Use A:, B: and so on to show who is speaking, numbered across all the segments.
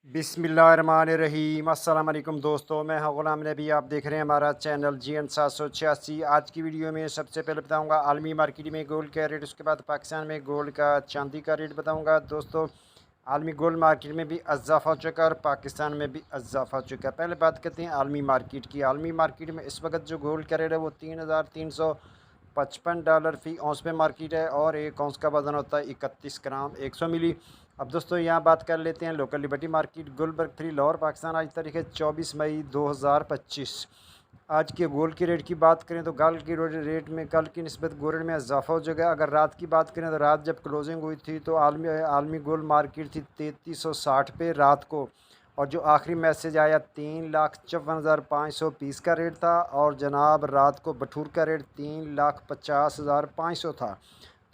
A: बिस्मिल्लाहिर्रहमानिर्रहीम। अस्सलाम वालेकुम दोस्तों, मैं हूं ग़ुलाम नबी। आप देख रहे हैं हमारा चैनल GN 786। आज की वीडियो में सबसे पहले बताऊंगा आलमी मार्केट में गोल्ड का रेट, उसके बाद पाकिस्तान में गोल्ड का चांदी का रेट बताऊंगा। दोस्तों, आलमी गोल्ड मार्केट में भी इजाफा हो चुका है और पाकिस्तान में भी इजाफा हो चुका है। पहले बात करते हैं आलमी मार्केट की। आलमी मार्केट में इस वक्त जो गोल्ड का रेट है वो $3,355 फ़ी औंस में मार्केट है और एक औंस का वज़न होता है 31 ग्राम 100 मिली। अब दोस्तों यहाँ बात कर लेते हैं local liberty market Gulberg 3 Lahore Pakistan. आज तारीख है 24 मई 2025। आज के गोल्ड के रेट की बात करें तो गोल्ड की रेट में कल की निस्बत गोल्ड में इजाफा हो जाएगा। अगर रात की बात करें तो रात जब क्लोजिंग हुई थी तो आलमी गोल्ड मार्केट थी 3360 पे रात को, और जो आखिरी मैसेज आया 3,54,520 का रेट था, और जनाब रात को बठूर का रेट 3,50,500 था।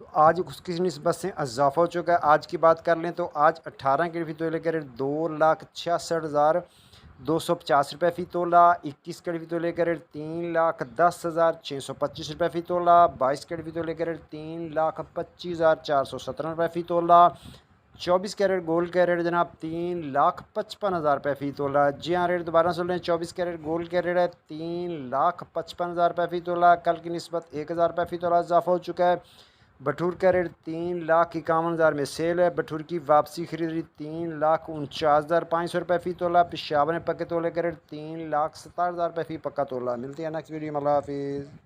A: तो आज उसकी निस्बत से इजाफा हो चुका है। आज की बात कर लें तो आज 18 के फ़ी तोले का रेट 2,66,250 फ़ी तोला। 21 के फ़ी तोले का रेट 3,10,625 फ़ी तोला। 22 के फ़ी तोले का रेट 3,25,417 फ़ी तोला। 24 कैरेट गोल्ड का रेट जनाब 3,55,000 फ़ी तोला। जी हाँ, रेट दोबारा सुन लें। 24 कैरेट गोल्ड का रेट है 3,55,000 फ़ी तोला। कल की निस्बत 1,000 फ़ी तोला इजाफा हो चुका है। बठूर का रेट 3,51,000 में सेल है। बठूर की वापसी खरीदी 3,49,500 फ़ी तोला। पेशावर में पक्के तोले का रेट 3,67,000 फ़ी पक्का तोला। मिलती है नेक्स्ट वीडियो में। अल्लाह हाफिज़।